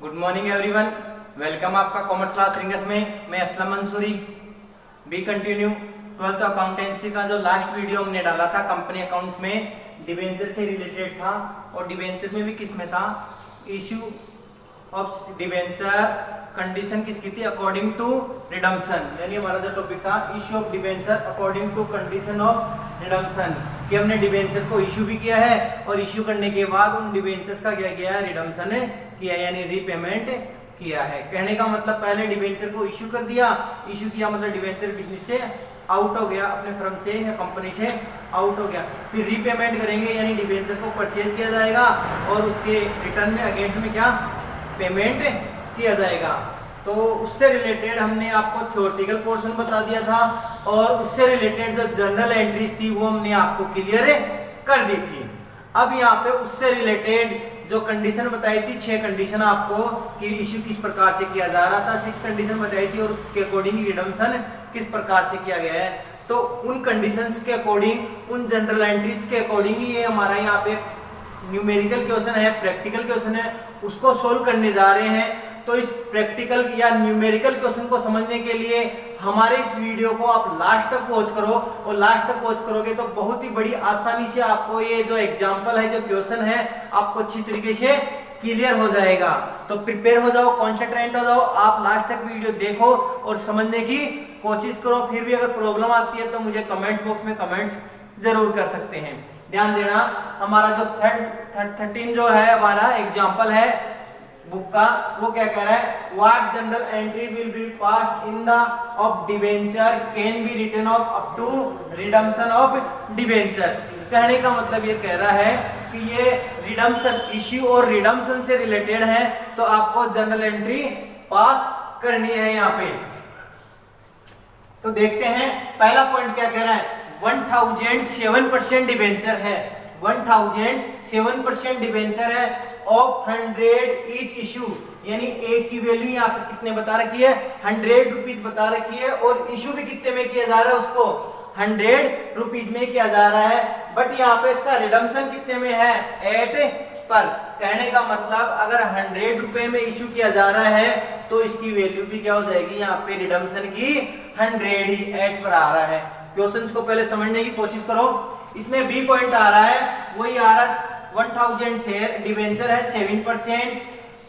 Good morning everyone, welcome आपका commerce class Ringas में। मैं Aslam Mansoori. We continue 12th accountancy का जो लास्ट वीडियो हमने डाला था कंपनी अकाउंट में डिबेंचर से रिलेटेड था, और डिबेंचर में भी किस में था, इशू ऑफ डिबेंचर कंडीशन किसकी थी, अकॉर्डिंग टू रिडम्पशन। यानी हमारा जो टॉपिक था issue of debenture according to condition of redemption, कि हमने डिबेंचर को इशू भी किया है और इशू करने के बाद उन डिबेंचर्स का क्या किया है, रिडम्पशन किया, यानी रीपेमेंट किया है। कहने का मतलब पहले डिबेंचर को इशू कर दिया, इशू किया मतलब डिबेंचर बिजनेस से आउट हो गया, अपने फर्म से या कंपनी से आउट हो गया। फिर रीपेमेंट करेंगे, यानी डिबेंचर को परचेज किया जाएगा और उसके रिटर्न में अगेंस्ट में क्या पेमेंट किया जाएगा। तो उससे रिलेटेड हमने आपको थ्योरेटिकल पोर्शन बता दिया था, और उससे रिलेटेड जो जर्नल एंट्रीज थी वो हमने आपको क्लियर कर दी थी। अब यहाँ पे उससे रिलेटेड जो कंडीशन बताई थी, 6 कंडीशन आपको कि इशू किस प्रकार से किया जा रहा था, 6 कंडीशन बताई थी, और उसके अकॉर्डिंग रिडम्पशन किस प्रकार से किया गया है। तो उन कंडीशंस के अकॉर्डिंग, उन जनरल एंट्रीज के अकॉर्डिंग ही ये हमारा यहाँ पे न्यूमेरिकल क्वेश्चन है, प्रैक्टिकल क्वेश्चन है, उसको सोल्व करने जा रहे हैं। तो इस प्रैक्टिकल या न्यूमेरिकल क्वेश्चन को समझने के लिए हमारे इस वीडियो को आप लास्ट तक वॉच करो, और लास्ट तक वॉच करोगे तो बहुत ही बड़ी आसानी से आपको ये जो एग्जांपल है, जो क्वेश्चन है, आपको अच्छी तरीके से क्लियर हो जाएगा। तो प्रिपेयर हो जाओ, कॉन्सेंट्रेट हो जाओ, आप लास्ट तक वीडियो देखो और समझने की कोशिश करो। फिर भी अगर प्रॉब्लम आती है तो मुझे कमेंट बॉक्स में कमेंट्स जरूर कर सकते हैं। ध्यान देना, हमारा जो 13 जो है हमारा एग्जाम्पल है बुक का, वो क्या कह रहा है, what general entry will be passed in the of debenture can be written off up to redemption of debenture. कहने का मतलब ये कह रहा है कि ये रिडम्पशन इश्यू और रिडम्पशन से रिलेटेड है, तो आपको जनरल एंट्री पास करनी है यहाँ पे। तो देखते हैं पहला पॉइंट क्या कह रहा है, 1007% डिबेंचर है, 1007% डिबेंचर है ऑफ 100 ईच इशू, यानी एक की वैल्यू यहाँ पे कितने बता रखी है, 100 रुपीज बता रखी है, और इशू भी कितने में किया जा रहा है, उसको 100 रुपीज में किया जा रहा है। बट यहाँ पे इसका रिडम्पशन कितने में है, 8 पर। कहने का मतलब अगर 100 रुपए में इशू किया जा रहा है तो इसकी वैल्यू भी क्या हो जाएगी, यहाँ पे रिडम्पशन की 100 ही 8 पर आ रहा है। क्वेश्चन को पहले समझने की कोशिश करो। इसमें बी पॉइंट आ रहा है, वही आ रहा है 1000 शेयर डिबेंचर है 7%,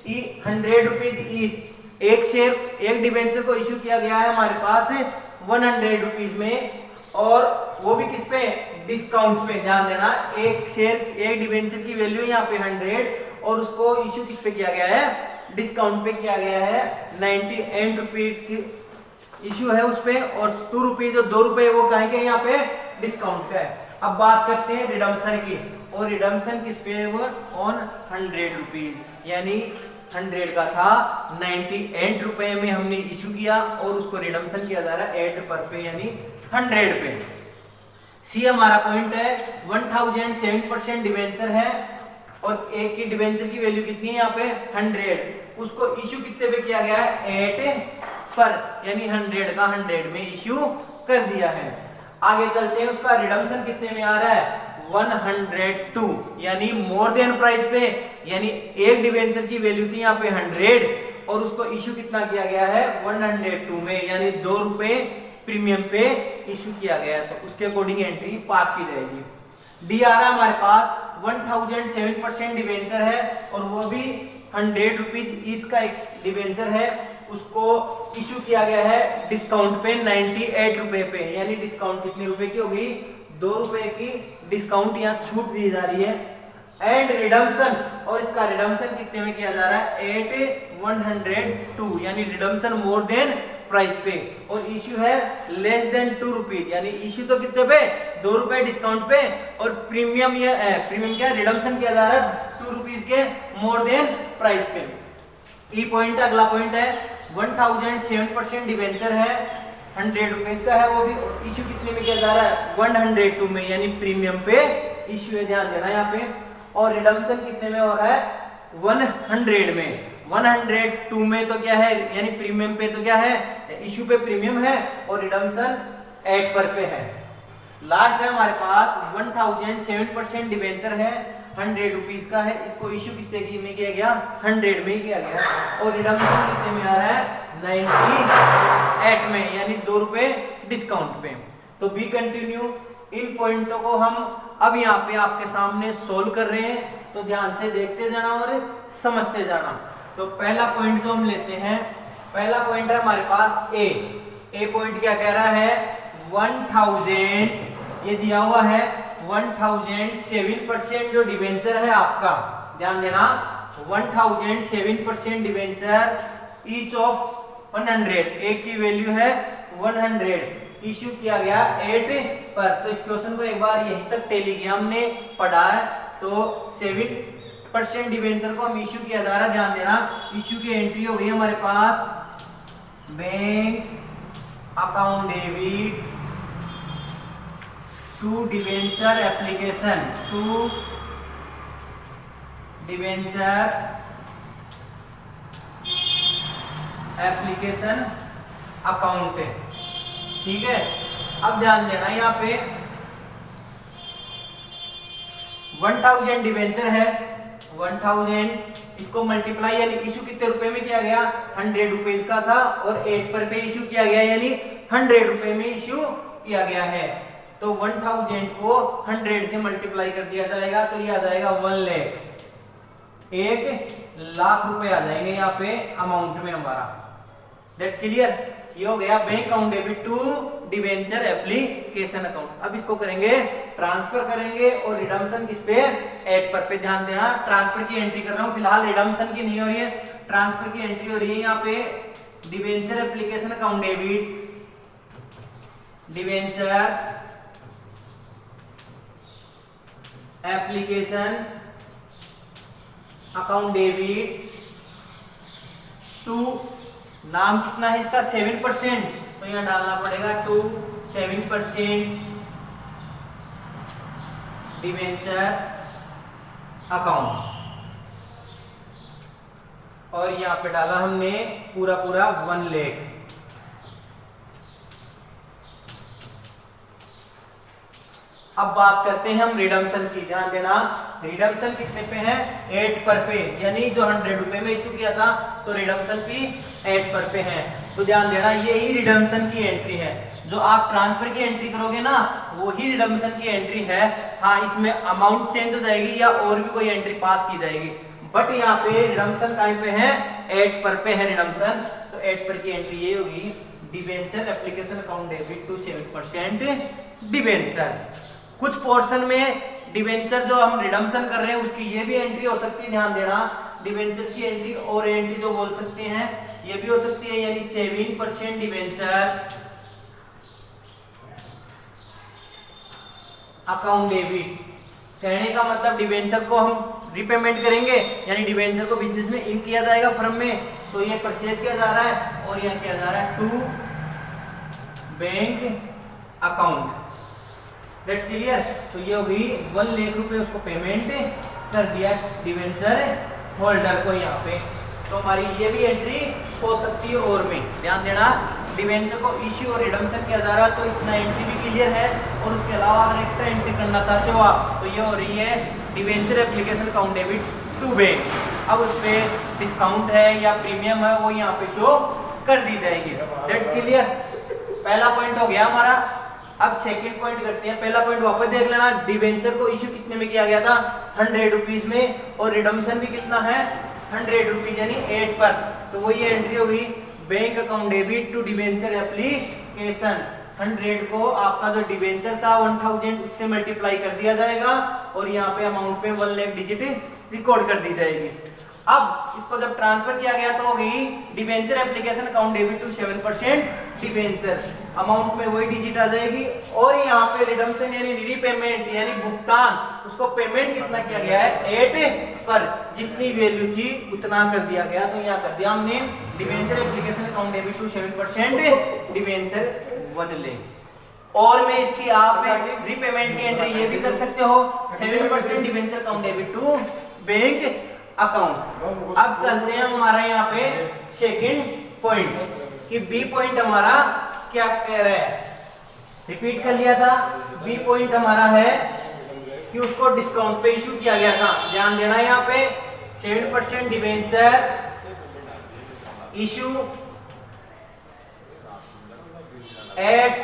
100 रुपीज ईच। एक शेयर, एक डिबेंचर को इश्यू किया गया है हमारे पास 100 रुपीज में, और वो भी किस पे, डिस्काउंट पे। ध्यान देना, एक शेयर, एक डिबेंचर की वैल्यू यहाँ पे 100, और उसको इश्यू किस पे किया गया है, डिस्काउंट पे किया गया है। 98 रुपीज की इश्यू है उस पे, और 2 रुपीज और 2 रुपए वो कहेंगे यहाँ पे डिस्काउंट है। अब बात करते हैं रिडम्पशन की, और रिडम्पशन किस पे है, वो ऑन 100 रुपीज, यानी 100 का था 98 रुपए में हमने इशू किया, और उसको रिडम्पशन किया जा रहा है 8 पर पे, यानी 100 पे। सी हमारा पॉइंट है, 1007% डिबेंचर है, और एक की डिबेंचर की वैल्यू कितनी है यहाँ पे 100, उसको इशू कितने पे किया गया है, 8 पर, यानी 100 का 100 में इशू कर दिया है। आगे चलते हैं, उसका रिडम्पशन कितने में आ रहा है, 102, यानी मोर देन प्राइस पे, यानी एक डिबेंचर की वैल्यू थी यहाँ पे 100, और उसको इशू कितना किया गया है 102 में, यानी 2 रुपए प्रीमियम पे इशू किया गया है, तो उसके अकॉर्डिंग एंट्री पास की जाएगी। डी आ रहा है हमारे पास, 1007% डिबेंचर है, और वो भी 100 रुपीज ईच का एक डिबेंचर है, उसको इशू किया गया है डिस्काउंट पे 98 रुपए पे, यानी डिस्काउंट कितने रुपए की होगी, 2 रुपए की डिस्काउंट यहाँ छूट दी जा रही है। एंड रिडम्पशन, और इसका रिडम्पशन कितने में किया जा रहा है, 8102, यानी रिडम्पशन मोर देन प्राइस पे, और इश्यू है लेस देन 2 रुपीज, यानी इश्यू तो कितने पे, 2 रुपए डिस्काउंट पे, और प्रीमियम प्रीमियम क्या रिडम्पशन किया जा रहा है 2 रुपीज के मोर देन प्राइस पे। ई पॉइंट अगला पॉइंट है, 1007% डिबेंचर है, 100 रुपीज का है, वो भी इश्यू कितने में किया जा रहा है 102 में, यानी प्रीमियम पे इश्यू है, ध्यान देना यहाँ पे। और रिडम्पशन कितने में हो रहा है, 100 में, 102 में तो क्या है, यानी प्रीमियम पे तो क्या है, इश्यू पे प्रीमियम है, और रिडम्पशन 8 पर पे है। लास्ट है हमारे पास 1007% डिबेंचर है, 100 रुपीज का है, इसको इशू कितने की में किया गया 100 में किया गया, और रिडम्पशन कितने में आ रहा है 98 में, यानी 2 रुपए डिस्काउंट पे। तो बी कंटिन्यू। इन पॉइंटों को हम अब यहाँ पे आपके सामने सोल्व कर रहे हैं, तो ध्यान से देखते जाना और समझते जाना। तो पहला पॉइंट जो हम लेते हैं, पहला पॉइंट है हमारे पास ए पॉइंट क्या कह रहा है 1000, ये दिया हुआ है 1000 7% जो डिवेंचर है आपका, ध्यान देना 1000 7% डिवेंचर ईच ऑफ 100, एक की वैल्यू है 100, इश्यू किया गया 8 पर। तो इस क्वेश्चन को एक बार यहीं तक टेलीग्राम हमने पढ़ा है। तो 7% डिवेंचर को हम इश्यू किया जा रहा है, ध्यान देना इश्यू की एंट्री हो गई हमारे पास bank account debit to debenture application, to debenture application account, ठीक है। अब ध्यान देना यहाँ पे 1000 डिवेंचर है, 1000 इसको मल्टीप्लाई यानी इशू कितने रुपए में किया गया 100 रुपीज का था, और 8 पर पे इशू किया गया यानी 100 रुपए में इशू किया गया है। तो 1000 को 100 से मल्टीप्लाई कर दिया जाएगा, तो ये आ जाएगा 1 लाख, 1 लाख रुपए आ जाएंगे यहाँ पे अमाउंट में हमारा। That's clear. ये हो गया bank account debit to debenture application account. अब इसको करेंगे ट्रांसफर करेंगे, और रिडम्पशन किस पे 8 पर पे। ध्यान देना ट्रांसफर की एंट्री कर रहा हूँ, फिलहाल रिडम्पशन की नहीं हो रही है, ट्रांसफर की एंट्री हो रही है यहाँ पे debenture application account debit, debenture application account debit to, नाम कितना है इसका 7%, तो यहां डालना पड़ेगा टू 7% डिवेंचर अकाउंट, और यहां पे डाला हमने पूरा 1 लाख। अब बात करते हैं हम रिडम्पशन की, ध्यान देना रिडम्पशन कितने पे है 8 पर पे, यानी जो 100 रुपए में इशू किया था तो रिडम्पशन भी 8 पर पे है। तो ध्यान देना यही रिडम्पशन की एंट्री है, जो आप ट्रांसफर की एंट्री करोगे ना वही रिडम्पशन की एंट्री है। हाँ, इसमें अमाउंट चेंज हो जाएगी या और भी कोई एंट्री पास की जाएगी, बट यहाँ पे रिडम्पशन टाइम पे है 8 पर पे है रिडम्पशन, तो 8 पर की एंट्री ये होगी debenture application account debit to 7% debenture. कुछ पोर्शन में डिवेंचर जो हम रिडम्पशन कर रहे हैं उसकी ये भी एंट्री हो सकती है, ध्यान देना डिवेंचर की एंट्री और एंट्री जो बोल सकते हैं ये भी हो सकती है, यानी 7% डिवेंचर अकाउंट डेबिट। कहने का मतलब डिवेंचर को हम रिपेमेंट करेंगे, यानी डिवेंचर को बिजनेस में इन किया जाएगा फर्म में, तो ये परचेज किया जा रहा है और यह किया जा रहा है to bank account. That's clear. तो ये होगी 1 लाख रुपए उसको पेमेंट कर दिया डिवेंचर होल्डर को यहाँ पे, तो हमारी ये भी एंट्री हो सकती है। और में ध्यान देना डिवेंचर को इश्यू और रिडम्पशन किया जा रहा है, तो इतना एंट्री भी क्लियर है। और उसके अलावा अगर एक्स्ट्रा एंट्री करना चाहते हो आप तो ये हो रही है debenture application account debit to bank. अब उस पर डिस्काउंट है या प्रीमियम है वो यहाँ पे शो कर दी जाएगी। That's clear. पहला पॉइंट हो गया हमारा। अब सेकंड पॉइंट करते हैं। पहला पॉइंट वापस देख लेना, डिवेंचर को इश्यू कितने में किया गया था 100 रुपीज में, और रिडम्पशन भी कितना है 100 रुपीज यानी 8 पर। तो वो ये एंट्री होगी bank account debit to debenture application. 100 को आपका जो डिवेंचर था 1000 उससे मल्टीप्लाई कर दिया जाएगा और यहाँ पे अमाउंट पे 1 लाख डिजिट रिकॉर्ड कर दी जाएगी। अब इसको जब ट्रांसफर किया गया तो हो गई debenture application account debit to 7% debenture, amount में वही डिजिट आ जाएगी। और यहाँ पे रिडम्पशन यानी रीपेमेंट यानी भुगतान, उसको पेमेंट कितना किया गया है 8 पर, जितनी वैल्यू थी उतना कर दिया गया। तो यहाँ कर दिया हमने debenture application account debit to 7% debenture 1 lakh. और में इसकी आप रीपेमेंट की एंट्री ये भी कर सकते हो 7% debenture account debit to bank account. अब चलते हैं हमारा यहाँ पे सेकंड पॉइंट कि बी पॉइंट हमारा क्या कह रहा है। रिपीट कर लिया था, बी पॉइंट हमारा है कि उसको डिस्काउंट पे इशू किया गया था। ध्यान देना यहाँ पे 7% debenture issue at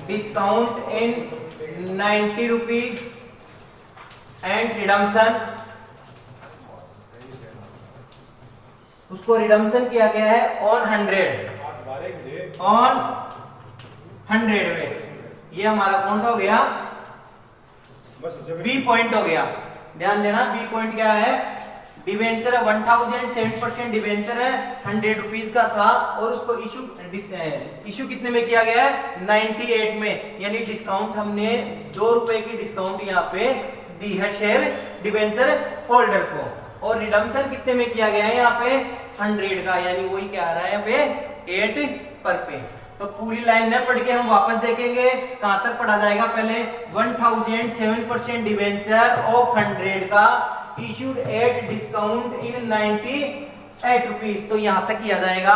discount in 90 rupees and redemption, उसको रिडम्पशन किया गया है ऑन 100 में। ये हमारा कौन सा हो गया, बी पॉइंट हो गया। ध्यान देना बी पॉइंट क्या है, डिवेंचर 1007% डिवेंचर है 100 रुपीज का था और उसको इशू कितने में किया गया है 98 में, यानी डिस्काउंट हमने 2 रुपए की डिस्काउंट यहाँ पे दी है शेयर डिवेंचर होल्डर को, और रिडम्पशन कितने में किया गया है यहाँ पे 100 का, यानी वही क्या आ रहा है यहाँ पे 8 पर पे। तो पूरी लाइन न पढ़ के हम वापस देखेंगे कहां तक पढ़ा जाएगा। पहले 1007% डिवेंचर ऑफ 100 का issued at discount in 98 rupees, तो यहां तक किया जाएगा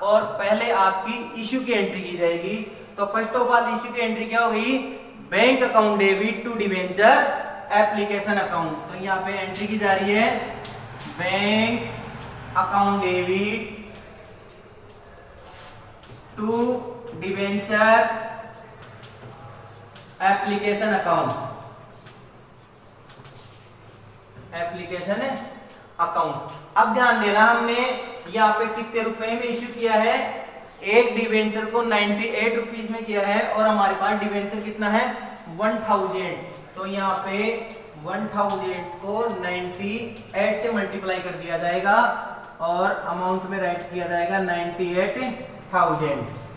और पहले आपकी इशू की एंट्री की जाएगी। तो फर्स्ट ऑफ ऑल इशू की एंट्री क्या हो गई, bank account debit to debenture application account. तो यहाँ पे एंट्री की जा रही है bank account debit to debenture application account, application account. अब ध्यान देना हमने यहाँ पे कितने रुपए में इश्यू किया है, एक डिवेंचर को 98 रुपीज में किया है और हमारे पास डिवेंचर कितना है 1000। तो यहाँ पे 1000 को 98 से मल्टीप्लाई कर दिया जाएगा और अमाउंट में राइट किया जाएगा 98,000।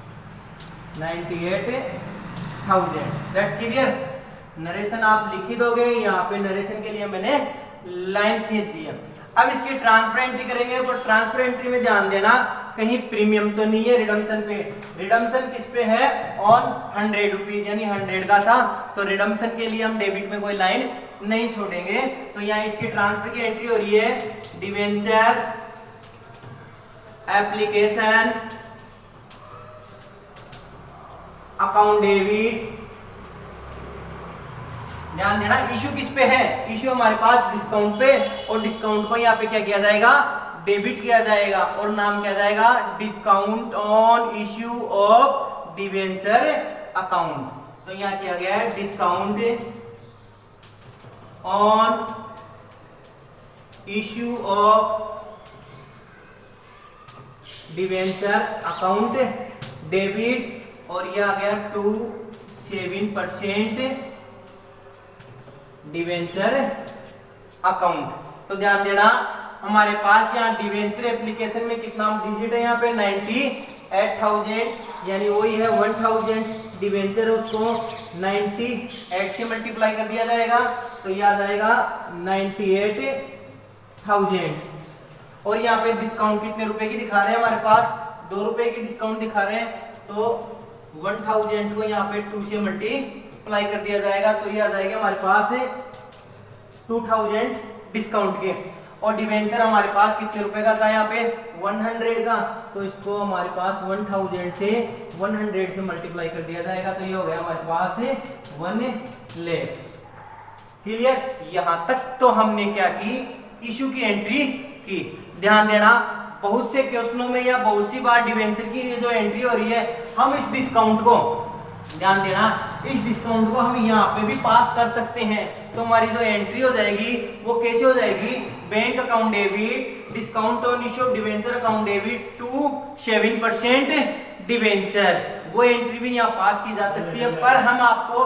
That's clear. नरेशन आप लिख ही दोगे, यहाँ पे नरेशन के लिए मैंने लाइन खींच दी है। अब इसकी ट्रांसपेरेंटली करेंगे, तो ट्रांसपेरेंटली में ध्यान देना कहीं प्रीमियम तो नहीं है रिडम्पशन पे। रिडम्पशन किस पे है, ऑन 100 रुपीज, यानी 100 का था, तो रिडम्पशन के लिए हम डेबिट में कोई लाइन नहीं छोड़ेंगे। तो यहाँ इसकी ट्रांसफर की एंट्री हो रही है डिवेंचर एप्लीकेशन अकाउंट डेबिट। ध्यान देना इशू किस पे है, इशू हमारे पास डिस्काउंट पे, और डिस्काउंट को यहाँ पे क्या किया जाएगा, डेबिट किया जाएगा और नाम क्या जाएगा discount on issue of debenture account. तो यहाँ किया गया है discount on issue of debenture account debit, और यह आ गया टू 7% डिवेंचर अकाउंट। तो ध्यान देना हमारे पास यहाँ डिवेंचर एप्लीकेशन में कितना डिजिट है, यहाँ पे 98,000, यानी वही है 1000 डिवेंचर, उसको 98 से मल्टीप्लाई कर दिया जाएगा, तो यह आ जाएगा 98,000। और यहाँ पे डिस्काउंट कितने रुपए की दिखा रहे हैं, हमारे पास 2 रुपए की डिस्काउंट दिखा रहे हैं, तो 1000 को यहाँ पे 2 से मल्टीप्लाई कर दिया जाएगा, तो ये आ जाएगा हमारे पास 2000 डिस्काउंट के। और डिवेंचर हमारे पास कितने रुपए का था, यहाँ पे 100 का, तो इसको हमारे पास 1000 से 100 से मल्टीप्लाई कर दिया जाएगा, तो ये हो गया हमारे पास 1 लाख। क्लियर। यहां तक तो हमने क्या की, इशू की एंट्री की। ध्यान देना बहुत से क्वेश्चनों में या बहुत सी बार डिवेंचर की जो एंट्री हो रही है, हम इस डिस्काउंट को, ध्यान देना इस डिस्काउंट को हम यहाँ पे भी पास कर सकते हैं। तो हमारी जो एंट्री हो जाएगी वो कैसे हो जाएगी, bank account debit discount on issue of debenture account debit to 7% debenture, वो एंट्री भी यहाँ पास की जा सकती है। पर हम आपको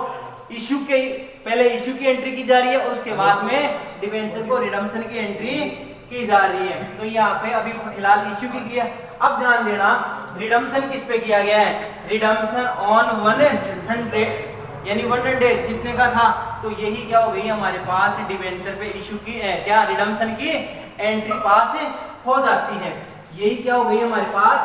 इशू के पहले इशू की एंट्री की जा रही है और उसके बाद में डिवेंचर को रिडम्पशन की एंट्री की जा रही है। तो यहाँ पे अभी फिलहाल इशू की किया। अब ध्यान देना रिडम्पशन किस पे किया गया है, रिडम्पशन ऑन 100, यानी 100 कितने का था, तो यही क्या हो गई हमारे पास डिवेंचर पे इशू की क्या रिडम्पशन की एंट्री पास हो जाती है। यही क्या हो गई हमारे पास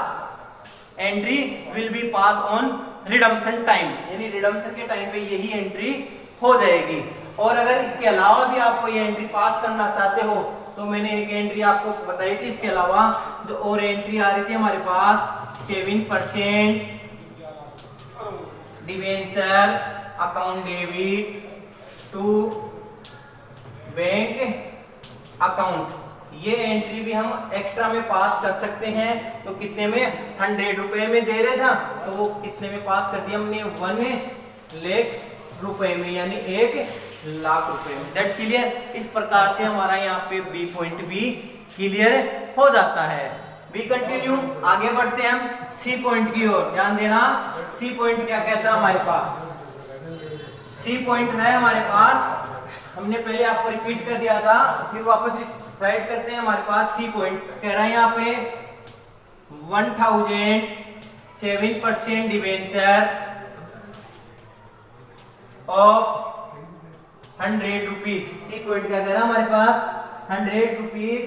entry will be pass on redemption time, यानी रिडम्पशन के टाइम पे यही एंट्री हो जाएगी। और अगर इसके अलावा भी आपको ये एंट्री पास करना चाहते हो तो मैंने एक एंट्री आपको बताई थी, इसके अलावा जो और एंट्री आ रही थी हमारे पास 7% debenture account debit to bank account. ये एंट्री भी हम एक्स्ट्रा में पास कर सकते हैं। तो कितने में, 100 रुपए में दे रहे था, तो वो कितने में पास कर दिया हमने, 1 लाख रुपए में, यानी 1 लाख रुपए में। That clear. इस प्रकार से हमारा यहाँ पे बी पॉइंट भी क्लियर हो जाता है। बी कंटिन्यू, आगे बढ़ते हैं हम सी पॉइंट की ओर। ध्यान देना, सी पॉइंट क्या कहता है हमारे पास। सी पॉइंट है हमारे पास, हमने पहले आपको रिपीट कर दिया था, फिर वापस राइट करते हैं। हमारे पास सी पॉइंट कह रहा है यहाँ पे 1007% debenture of 100 rupees. C point क्या कह रहा है हमारे पास, 100 rupees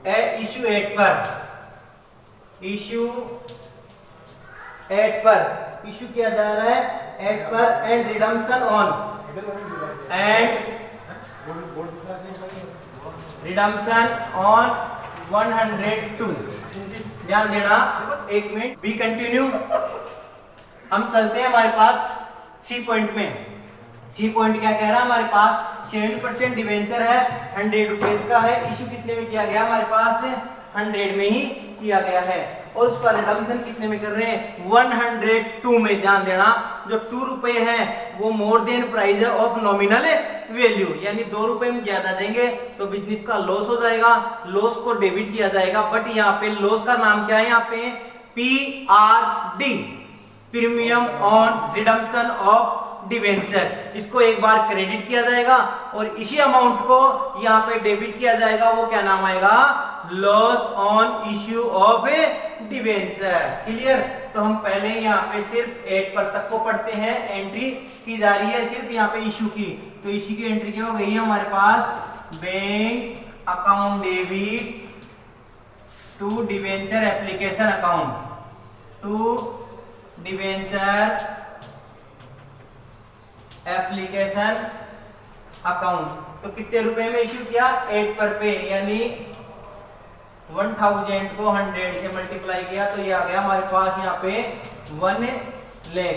at issue at par, issue at par issue किया जा रहा है at par, and redemption on, and redemption on 102। ध्यान देना, एक मिनट, बी कंटिन्यू। हम चलते हैं हमारे पास सी पॉइंट में। सी पॉइंट क्या कह रहा है हमारे पास, 7% डिवेंचर है, 100 रुपीज का है, इश्यू कितने में किया गया हमारे पास, 100 में ही किया गया है, और उसका रिडम्पशन कितने में कर रहे हैं, 102 में। ध्यान देना, जो 2 रुपए है वो more than price of nominal value, यानी 2 रुपए में ज्यादा देंगे तो बिजनेस का लॉस हो जाएगा, लॉस को डेबिट किया जाएगा। बट यहाँ पे लॉस का नाम क्या है, यहाँ पे PRD, premium on redemption of debenture. इसको एक बार क्रेडिट किया जाएगा और इसी अमाउंट को यहाँ पे डेबिट किया जाएगा, वो क्या नाम आएगा, loss on issue of debenture. Clear. तो हम पहले यहाँ पे सिर्फ 8 पर तक को पढ़ते हैं, एंट्री की जा रही है सिर्फ यहाँ पे इश्यू की। तो इश्यू की एंट्री क्या हो गई है हमारे पास, bank account debit to debenture application account, to debenture application account. तो कितने रुपए में इश्यू किया, 8 पर पे, यानी 1000 को 100 से मल्टीप्लाई किया तो ये आ गया हमारे पास यहाँ पे 1 लाख।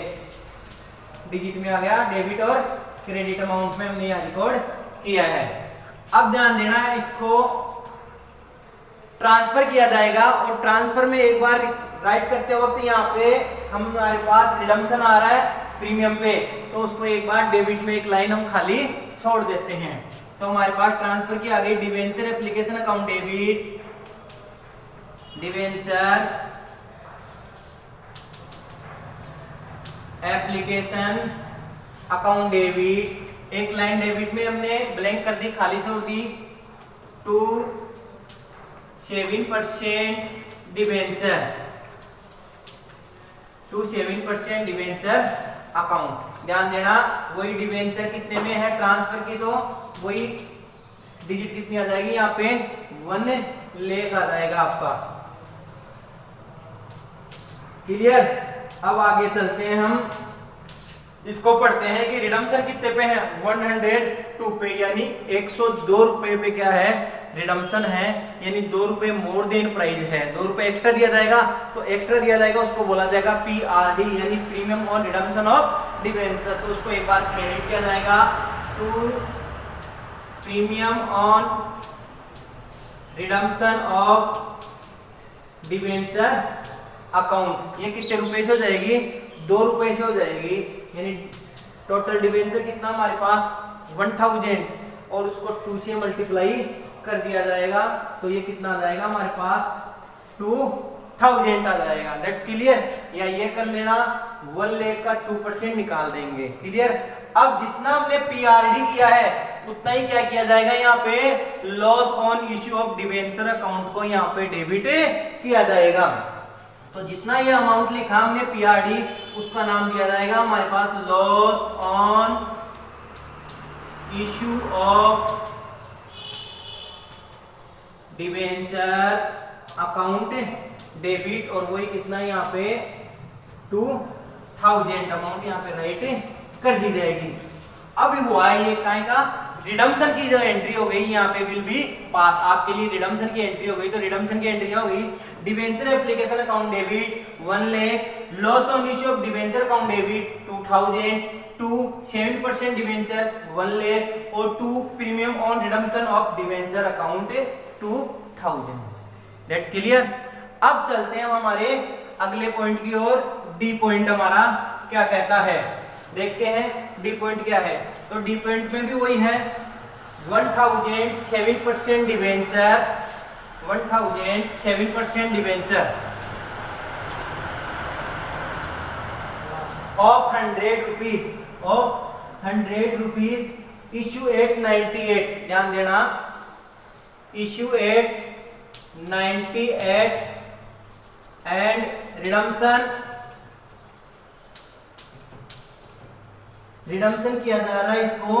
डिजिट में आ गया, डेबिट और क्रेडिट अमाउंट में हमने यहाँ रिकॉर्ड किया है। अब ध्यान देना है, इसको ट्रांसफर किया जाएगा, और ट्रांसफर में एक बार राइट करते वक्त यहाँ पे हमारे पास रिडम्पशन आ रहा है प्रीमियम पे, तो उसको एक बार डेबिट में एक लाइन हम खाली छोड़ देते हैं। तो हमारे पास ट्रांसफर की आ गई debenture application account debit, debenture application account debit, एक लाइन डेबिट में हमने ब्लैंक कर दी, खाली छोड़ दी, to 7% debenture, to 7% debenture account. ध्यान देना, वही डिवेंचर कितने में है ट्रांसफर की, तो वही डिजिट कितनी आ जाएगी यहाँ पे, 1 लाख आ जाएगा आपका। क्लियर। अब आगे चलते हैं, हम इसको पढ़ते हैं कि रिडम्पशन कितने पे है, 102 पे, यानी 102 रुपए पे क्या है, रिडम्पशन है, यानी 2 रुपए मोर देन प्राइस है, 2 रुपए एक्स्ट्रा दिया जाएगा। तो एक्स्ट्रा दिया जाएगा उसको बोला जाएगा PRD, यानी premium on redemption of debenture. तो उसको एक बार क्रेडिट किया जाएगा to premium on redemption of debenture account. ये कितने रुपए से हो जाएगी, 2 रुपए से हो जाएगी, यानी टोटल डिवेंचर कितना हमारे पास 1000, और उसको 2 से मल्टीप्लाई कर दिया जाएगा, तो ये कितना आ जाएगा हमारे पास 2000 आ जाएगा। That clear. या ये कर लेना, 1 लाख का 2% निकाल देंगे। क्लियर। अब जितना हमने PRD किया है उतना ही क्या किया जाएगा, यहाँ पे loss on issue of debenture account को यहाँ पे डेबिट किया जाएगा। तो जितना ये अमाउंट लिखा हमने PRD, उसका नाम दिया जाएगा हमारे पास loss on issue of debenture account debit, और वही कितना यहाँ पे 2000 अमाउंट यहाँ पे राइट कर दी जाएगी। अब हुआ है ये काय का रिडम्पशन की जो एंट्री हो गई यहाँ पे विल बी पास, आपके लिए रिडम्पशन की एंट्री हो गई, तो रिडम्पशन की एंट्री क्या हो गई, debenture application account debit 1 lakh, loss on issue of debenture account debit 2000, 2 7% debenture 1 lakh और 2 premium on redemption of debenture account 2000। That's clear. अब चलते हैं हम हमारे अगले पॉइंट की ओर। डी पॉइंट हमारा क्या कहता है, देखते हैं डी पॉइंट क्या है। तो डी पॉइंट में भी वही है 1000 7% debenture, 1000 7% debenture of 100 rupees issue at 98, ध्यान देना, इश्यू एट 98 एंड रिडम्पशन किया जा रहा है इसको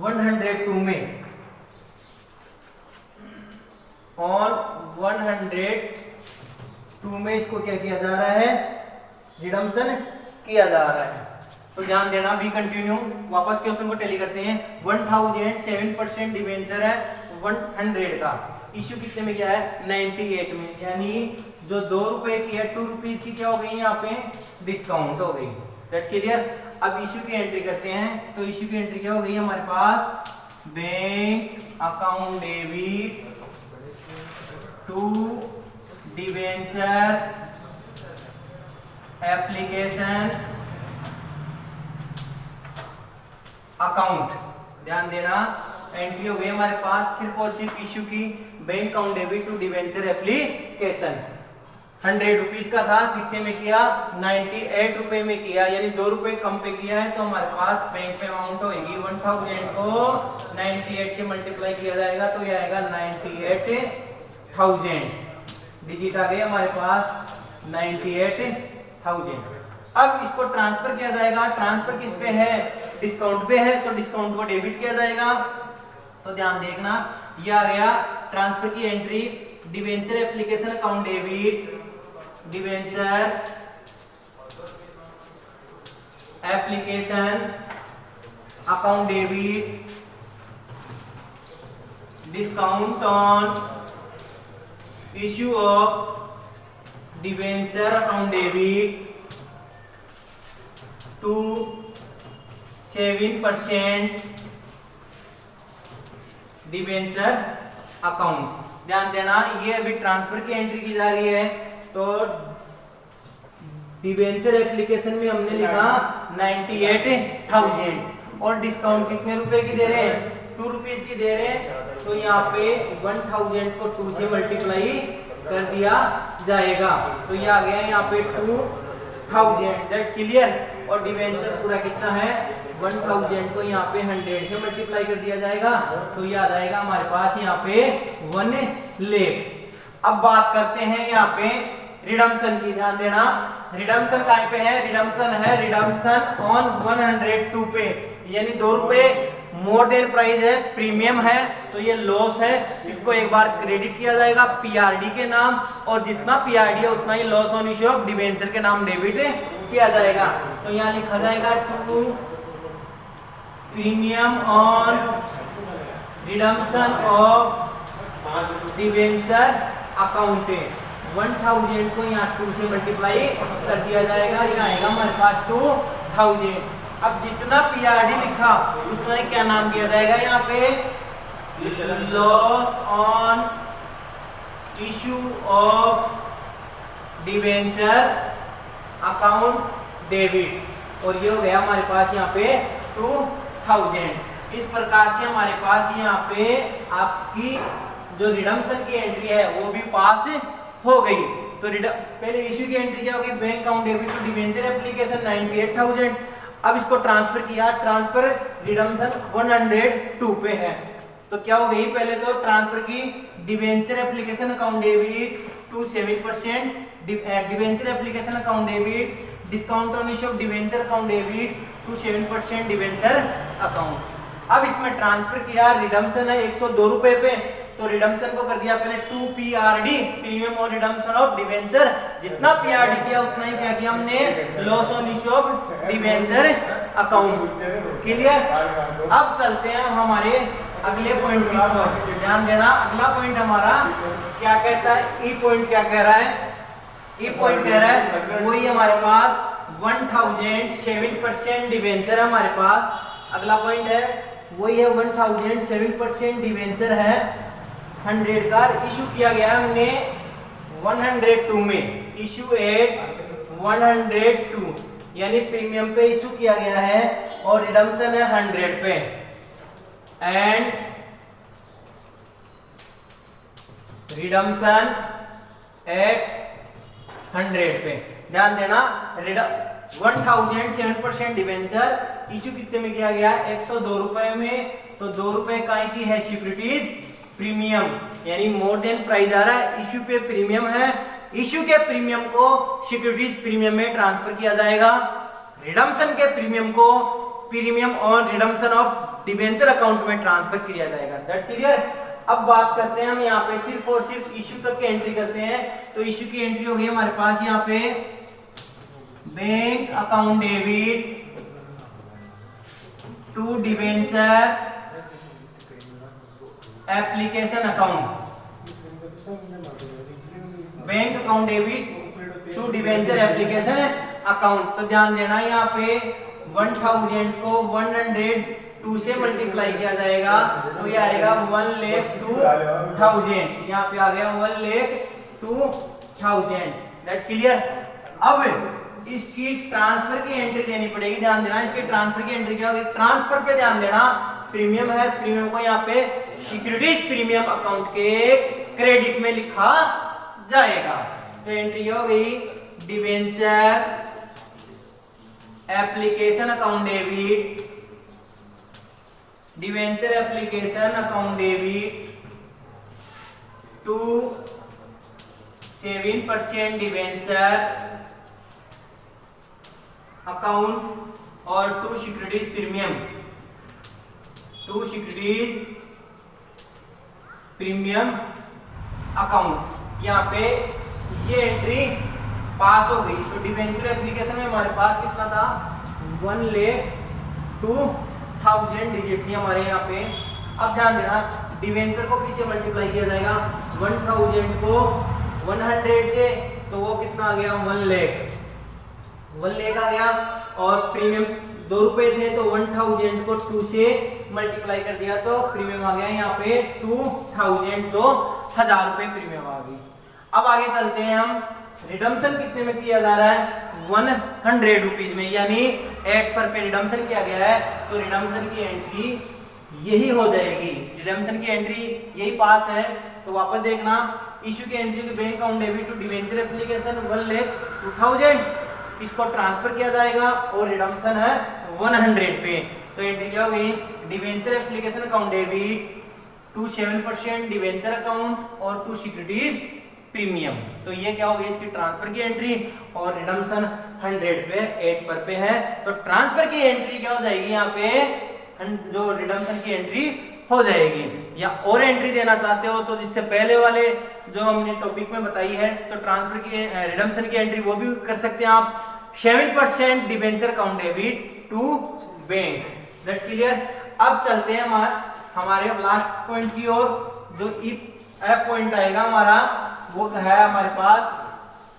102 में, ऑन 102 में इसको क्या किया जा रहा है, रिडम्पशन किया जा रहा है। तो ध्यान देना, बी कंटिन्यू, वापस क्वेश्चन को टैली करते हैं। 1000 7% डिबेंचर है 100 का, इश्यू कितने में किया है 98 में, यानी जो 2 रुपए की है 2 रुपीज की क्या हो गई यहाँ पे डिस्काउंट हो गई। That's clear. अब इश्यू की एंट्री करते हैं, तो इश्यू की एंट्री क्या हो गई हमारे पास, bank account debit to debenture application account, ध्यान देना, एंट्री हो गई हमारे पास सिर्फ और सिर्फ इश्यू की bank account debit to debenture application. 100 rupees का था, कितने में किया 98 रुपए में किया, यानी 2 रुपए कम पे किया है। तो हमारे पास बैंक पे अमाउंट होगी 1000 को 98 से मल्टीप्लाई किया जाएगा तो ये आएगा 98,000, डिजिट आ गए हमारे पास 98,000। अब इसको ट्रांसफर किया जाएगा, ट्रांसफर किस पे है, डिस्काउंट पे है, तो डिस्काउंट को डेबिट किया जाएगा। तो ध्यान देखना, ये आ गया ट्रांसफर की entry, debenture application account debit, debenture application account debit, discount on issue of debenture account debit to 7% debenture account. ध्यान देना, ये अभी ट्रांसफर की एंट्री की जा रही है, तो डिबेंचर एप्लीकेशन में हमने लिखा 98,000 और डिस्काउंट कितने रुपए की दे रहे हैं 2 रुपीज की दे रहे हैं, तो यहाँ पे 1000 को 2 से मल्टीप्लाई कर दिया जाएगा, तो ये आ गया यहाँ पे 2000। That clear. और डिबेंचर पूरा कितना है 1000 को यहाँ पे 100 से मल्टीप्लाई कर दिया जाएगा, तो ये आ जाएगा हमारे पास यहाँ पे 1 लाख। अब बात करते हैं यहाँ पे रिडम्पशन की, ध्यान देना, रिडम्पशन कहाँ पे है, रिडम्पशन ऑन 102 पे, यानी 2 रुपए मोर देन प्राइस है, प्रीमियम है, तो ये लॉस है, इसको एक बार क्रेडिट किया जाएगा पीआरडी के नाम, और जितना पीआरडी है उतना ही loss on issue of debenture के नाम डेबिट किया जाएगा। तो यहाँ लिखा जाएगा to premium on redemption of debenture account, 1000 को यहाँ 2 से मल्टीप्लाई कर दिया जाएगा, यहाँ आएगा हमारे पास 2000। अब जितना पीआरडी लिखा उतना ही क्या नाम दिया जाएगा यहाँ पे, loss on issue of debenture account debit, और ये हो गया हमारे पास यहाँ पे 2000। इस प्रकार से हमारे पास यहाँ पे आपकी जो रिडम्पशन की एंट्री है वो भी पास हो गई। तो पहले इश्यू की एंट्री क्या होगी, bank account debit to debenture application 98,000। अब इसको ट्रांसफर किया, ट्रांसफर रिडम्पशन 102 पे है, तो क्या हो गई, पहले तो ट्रांसफर की debenture application account debit to 7%, debenture application account debit, discount on issue of debenture account debit to 7% debenture account. अब इसमें ट्रांसफर किया, रिडम्पशन है 102 रुपए पे, तो रिडम्पशन को कर दिया पहले 2 पीआरडी, प्रीमियम और रिडम्पशन ऑफ डिबेंचर, जितना पीआरडी किया उतना ही क्या किया हमने loss on issue of debenture account. Clear? अब चलते हैं हमारे अगले पॉइंट की ओर। ध्यान देना, अगला पॉइंट हमारा क्या कहता है, ई पॉइंट क्या कह रहा है, ई पॉइंट कह रहा है वही हमारे पास 1007% डिवेंचर है हमारे पास। अगला पॉइंट है वही है 1007% डिवेंचर है 100 का इशू किया गया है हमने 102 में, इशू एट 102 यानी प्रीमियम पे इशू किया गया है और रिडम्पशन है 100 पे एंड रिडम्पशन एट 100 पे। ध्यान देना, 1007% डिवेंचर इशू कितने में किया गया, 102 रुपए में। तो 2 रुपए काय की है सिक्योरिटीज प्रीमियम, यानी मोर देन प्राइस आ रहा है, इशू पे प्रीमियम है, इशू के प्रीमियम को सिक्योरिटीज प्रीमियम में ट्रांसफर किया जाएगा, रिडम्पशन के प्रीमियम को प्रीमियम और रिडम्पशन ऑफ डिवेंचर अकाउंट में ट्रांसफर किया जाएगा। That's clear? अब बात करते हैं हम यहाँ पे सिर्फ और सिर्फ इशू तक की एंट्री करते हैं। तो इशू की एंट्री हो गई हमारे पास यहाँ पे bank account debit to debenture application account, bank account debit to debenture application account. तो ध्यान देना, यहाँ पे 1000 को 102 से मल्टीप्लाई किया जाएगा तो ये आएगा 1,02,000। यहाँ पे आ गया 1,02,000। That's clear? अब इसकी ट्रांसफर की एंट्री देनी पड़ेगी। ध्यान देना, इसके ट्रांसफर की एंट्री क्या होगी, ट्रांसफर पे ध्यान देना, प्रीमियम है, प्रीमियम को यहाँ पे सिक्योरिटीज प्रीमियम अकाउंट के क्रेडिट में लिखा जाएगा। तो एंट्री हो गई debenture application account debit, debenture application account debit to 7% debenture account और to securities premium, to securities premium account. यहाँ पे ये एंट्री पास हो गई। तो डिवेंचर एप्लीकेशन में हमारे पास कितना था, 1,02,000 डिजिट थी हमारे यहाँ पे। अब ध्यान देना, डिवेंचर को किससे मल्टीप्लाई किया जाएगा, 1000 को 100 से, तो वो कितना आ गया, 1 लाख आ गया। और प्रीमियम 2 रुपए थे तो 1000 को 2 से मल्टीप्लाई कर दिया तो प्रीमियम आ गया यहाँ पे 2000, तो 1000 रुपए प्रीमियम आ गई। अब आगे चलते हैं हम, रिडम्पशन कितने में किया जा रहा है, 100 रुपीज में, यानी 8 पर पे रिडम्पशन किया गया है। तो रिडम्पशन की एंट्री यही हो जाएगी, रिडम्पशन की एंट्री यही पास है। तो वापस देखना, इशू की एंट्री की bank account debit to debenture application 1,02,000, इसको ट्रांसफर किया जाएगा और रिडम्पशन है 100 पे। तो एंट्री क्या हो गई, debenture application account debit to 7% debenture account और टू सिक्योरिटीज प्रीमियम। तो ये क्या हो गई, इसकी ट्रांसफर की एंट्री, और रिडम्पशन 100 पे 8 पर पे है। तो ट्रांसफर की एंट्री क्या हो जाएगी, यहाँ पे जो रिडम्पशन की एंट्री हो जाएगी। या और एंट्री देना चाहते हो तो जिससे पहले वाले जो हमने टॉपिक में बताई है, तो ट्रांसफर की रिडम्पशन की एंट्री वो भी कर सकते हैं आप, 7% debenture account debit to bank. That's clear? अब चलते हैं हमारे लास्ट पॉइंट की ओर, जो एफ पॉइंट आएगा हमारा, वो है हमारे पास,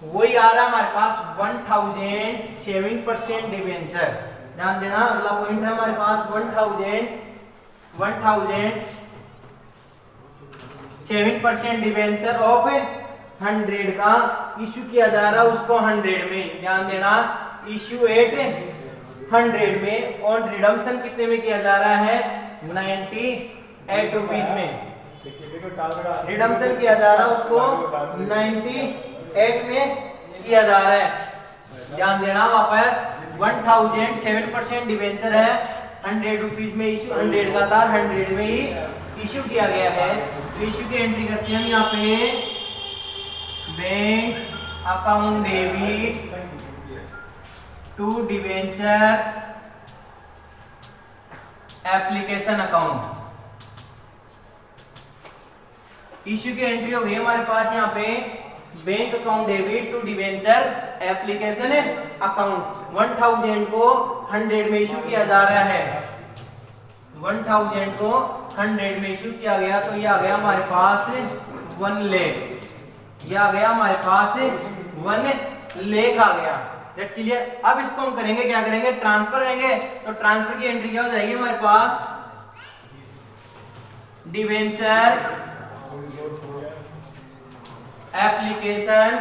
वही आ रहा है हमारे पास 1007% डिवेंचर। ध्यान देना, अगला पॉइंट है हमारे पास 1007% डिवेंचर ऑफ 100 का इशू किया जा रहा है उसको 100 में। ध्यान देना, इशू एट 100 में और रिडम्पशन कितने में किया जा रहा है, 98 रुपीज में रिडम्पशन किया जा रहा है उसको 98 में किया जा रहा है। ध्यान देना, वापस 1007% डिवेंचर है, 100 रुपीज में इशू, 100 का था, 100 में ही इशू किया गया है। तो इशू की एंट्री करते हैं हम यहाँ पे, bank account debit to debenture application account. Issue की एंट्री हो गई हमारे पास यहाँ पे, bank account debit to debenture application account, 1000 को 100 में इशू किया जा रहा है, 1000 को 100 में इशू किया गया, तो ये आ गया हमारे पास 1 लाख, ये आ गया हमारे पास 1 लाख आ गया। That clear. अब इसको हम करेंगे, क्या करेंगे, ट्रांसफर करेंगे। तो ट्रांसफर की एंट्री क्या हो जाएगी हमारे पास, डिवेंचर एप्लीकेशन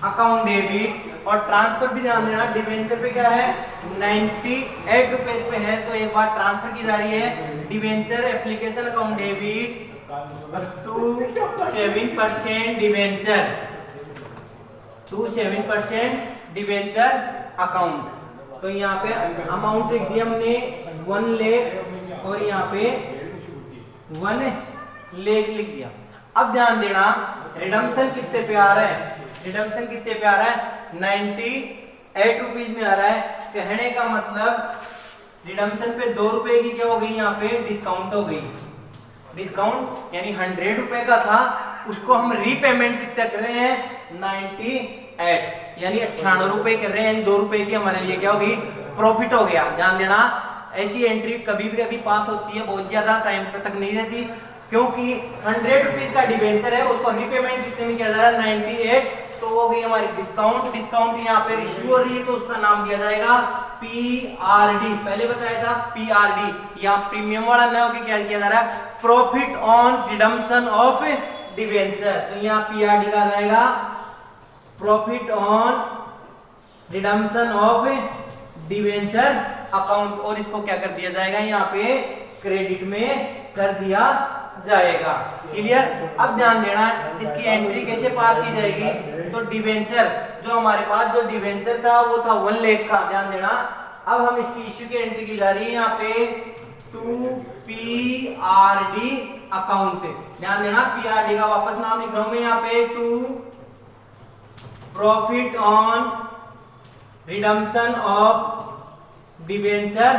अकाउंट डेबिट, और ट्रांसफर भी ध्यान देना, डिवेंचर पे क्या है 98 रुपए पे है, तो एक बार ट्रांसफर की जा रही है debenture application account debit to 7% debenture, to 7% debenture account. तो यहाँ पे अमाउंट लिख दिया हमने 1 लाख और यहाँ पे 1 लाख लिख दिया। अब ध्यान देना, रिडम्पशन कितने पे आ रहा है, रिडम्पशन कितने पे आ रहा है 98 रुपीज में आ रहा है। कहने का मतलब रिडम्पशन पे 2 रुपए की क्या हो गई, यहाँ पे डिस्काउंट हो गई। डिस्काउंट यानी 100 रुपए का था, उसको हम रीपेमेंट कितना कर रहे हैं 98, यानी 98 रुपए कर रहे हैं, यानी 2 रुपए की हमारे लिए क्या होगी, प्रॉफिट हो गया। ध्यान देना, ऐसी एंट्री कभी भी पास होती है, बहुत ज्यादा टाइम तक नहीं रहती, क्योंकि 100 रुपीज का डिवेंचर है, उसको रीपेमेंट कितने में किया जा रहा है 98, तो वो गई हमारी डिस्काउंट। डिस्काउंट यहाँ पे इश्यू हो रही है, तो उसका नाम दिया जाएगा PRD, पहले बताया था PRD, यहाँ प्रीमियम वाला न होकर क्या किया जा रहा है, profit on redemption of debenture. तो यहाँ PRD का आ जाएगा profit on redemption of debenture account, और इसको क्या कर दिया जाएगा, यहाँ पे क्रेडिट में कर दिया जाएगा। क्लियर। अब ध्यान देना, इसकी एंट्री कैसे पास की जाएगी, तो डिवेंचर जो हमारे पास जो डिवेंचर था वो था 1 लाख का। ध्यान देना, अब हम इसकी इश्यू की एंट्री की जा रही है यहाँ पे टू PRD अकाउंट। ध्यान देना, PRD का वापस नाम लिख रहा हूं मैं यहाँ पे, to profit on redemption of debenture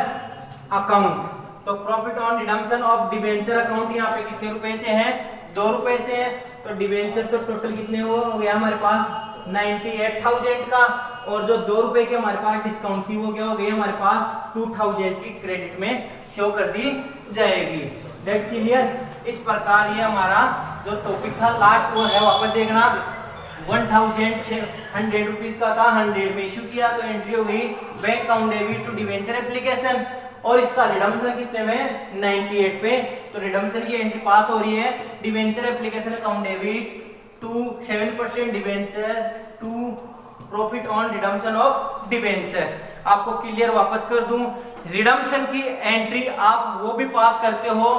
account. तो profit on redemption of debenture account यहाँ पे कितने रुपए से है, 2 रुपए से है। तो डिवेंचर तो टोटल कितने हो गया हमारे पास 98,000 का, और जो 2 रुपए के हमारे पास डिस्काउंट थी वो क्या हो गई हमारे पास 2000 की क्रेडिट में शो कर दी जाएगी। That clear. इस प्रकार ये हमारा जो टॉपिक था लास्ट वो है, वापस देखना, 100 रुपीज का था, 100 में इशू किया, तो एंट्री हो गई bank account debit to debenture application, और इसका रिडम्पशन कितने में 98 पे। तो रिडम्पशन की एंट्री पास हो रही है, debenture application account debit to 7% debenture to profit on redemption of debenture. आपको क्लियर वापस कर दूं, रिडम्पशन की एंट्री आप वो भी पास करते हो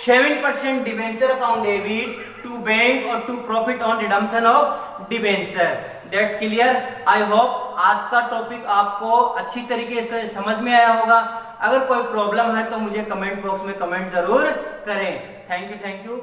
7% debenture account debit to bank और to profit on redemption of debenture. That's clear. I hope आज का टॉपिक आपको अच्छी तरीके से समझ में आया होगा। अगर कोई प्रॉब्लम है तो मुझे कमेंट बॉक्स में कमेंट जरूर करें। Thank you.